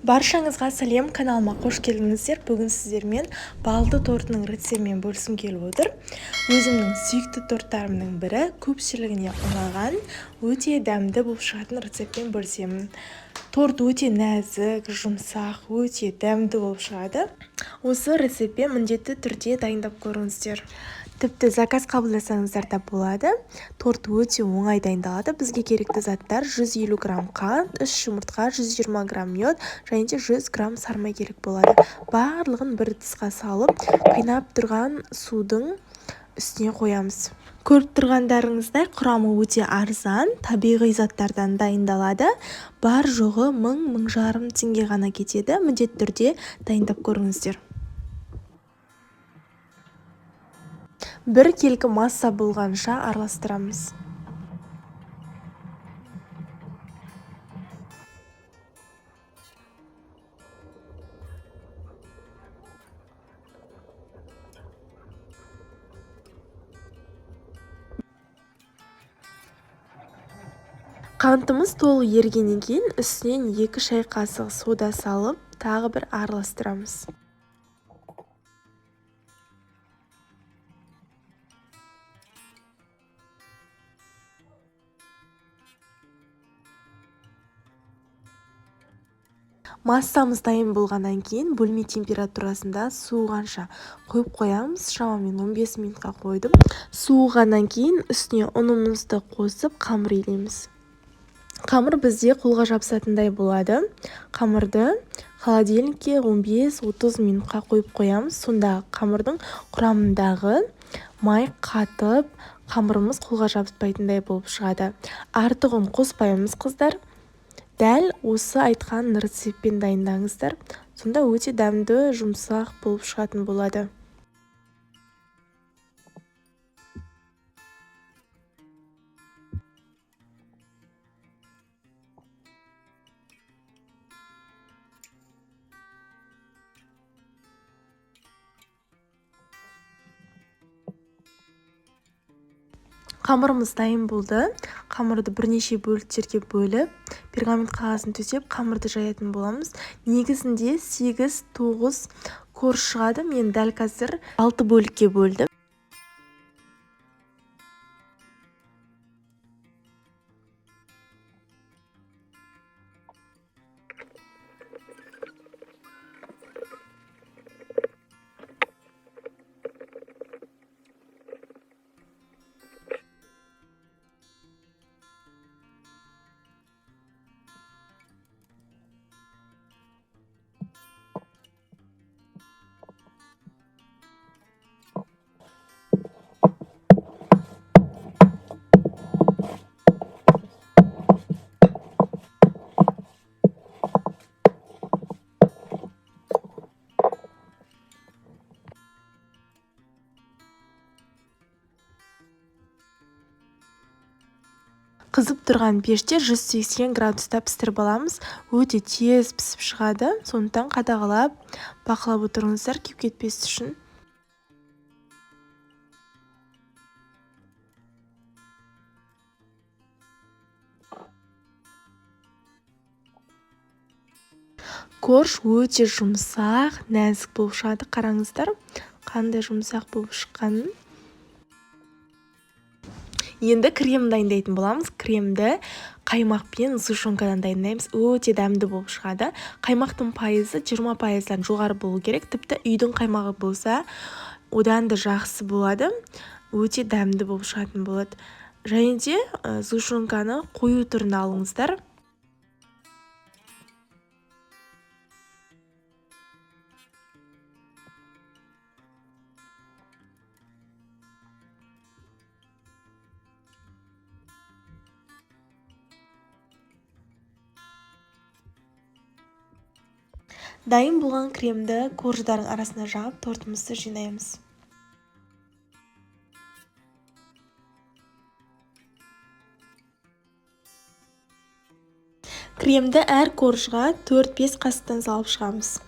Баршаңызға сәлем, каналыма қош келдіңіздер. Бүгін сіздермен балды тортының рецептімен бөліскім келіп отыр. Өзімнің сүйікті торттарымның бірі, көпшілігіне ұнаған, өте дәмді болып шығатын рецептпен бөлісемін. Торт өте нәзік, жұмсақ, өте дәмді болып шығады. Осы рецептпен міндетті түрде дайындап көріңіздер. Тіпті заказ қабылдасаңыздар да болады. Торт өте оңай дайындалады. Бізге керекті заттар 150 грамм қант, 3 жұмыртқа, 120 грамм мед және де 100 грамм сармай керек болады. Барлығын бір ыдысқа салып, қайнап тұрған судың үстіне қоямыз. Көріп тұрғандарыңыздай құрамы өте арзан, табиғи заттардан дайындалады. Бар жоғы 1000-1500 теңге ғана кетеді. Міндетті түрде дайындап көріңіздер. Бір келкі масса болғанша араластырамыз. Қантымыз толық ергеннен кейін үстінен 2 шай қасық сода салып, тағы бір араластырамыз. Массамыз дайын болғаннан кейін бөлме температурасында суығанша қойып қоямыз. Шамамен 15 минутқа қойдым. Суығаннан кейін үстіне ұнымызды қосып қамыр илейміз. Қамыр бізде қолға жабысатындай болады. Қамырды холодильникке 15-30 минутқа қойып қоямыз. Сонда қамырдың құрамындағы май қатып, қамырымыз қолға жабыспайтындай болып шығады. Артығын қоспаймыз, қыздар. Дәл осы айтқан рецептпен дайындаңыздар. Сонда өте дәмді, жұмсақ болып шығатын болады. Қамырымыз дайын болды. Қамырды бірнеше бөліктерге бөліп, пергамент қағазын төсеп, қамырды жаятын боламыз. Негізінде 8-9 корж шығады. Мен дәл қазір 6 бөлікке бөлдім. Қызып тұрған пеште 180 градуста пісіріп аламыз. Өте тез пісіп шығады. Сондықтан қадағалап, бақылап отырыңыздар күйіп кетпес үшін. Корж өте жұмсақ, нәзік болып шығады. Қараңыздар, қандай жұмсақ болып шыққанын. Енді крем дайындайтын боламыз. Кремді қаймақпен сгущенкадан дайындаймыз. Өте дәмді болып шығады. Қаймақтың пайызы 20%-дан жоғары болу керек. Тіпті үйдің қаймағы болса, одан да жақсы болады. Өте дәмді болып шығатын болады. Және де сгущенканы қою түрінде алыңыздар. Дайын болған кремді корждардың арасына жағып, тортымызды жинаймыз. Кремді әр коржға 4-5 қасықтан салып шығамыз.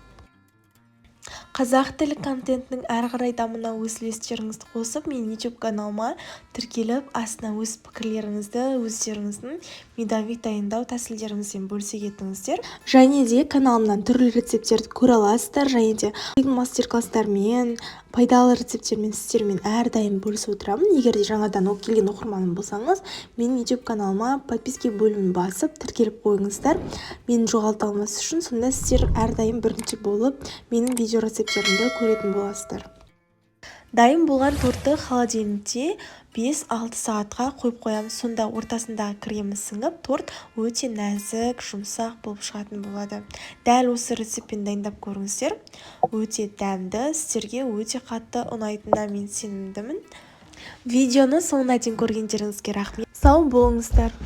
Қазақ тілі контентінің әрі қарай дамуына өз үлестеріңізді қосып, мен YouTube каналыма тіркеліп, астына өз пікірлеріңізді, өздеріңіздің медовик дайындау тәсілдеріңізбен бөлісе кетіңіздер. Және де каналымнан түрлі рецепттерді көре аласыздар, және де мастер-класстармен, пайдалы рецепттермен сіздермен әрдайым бөлісіп отырамын. Егер де жаңадан келген оқырманым болсаңыз, менің YouTube каналыма подписка бөлімін басып тіркеліп қойыңыздар. Мені жоғалта алмас үшін, сонда сіздер әрдайым бірінші болып менің видео рецепттерімді көретін боласыздар. Дайын болған тортты холодильникте 5-6 сағатқа қойып қоямыз. Сонда ортасындағы кремі сіңіп, торт өте нәзік, жұмсақ болып шығатын болады. Дәл осы рецептпен дайындап көріңіздер. Өте дәмді, сіздерге өте қатты ұнайтынына мен сенімдімін. Видеоны соңына дейін көргендеріңізге рахмет. Сау болыңыздар.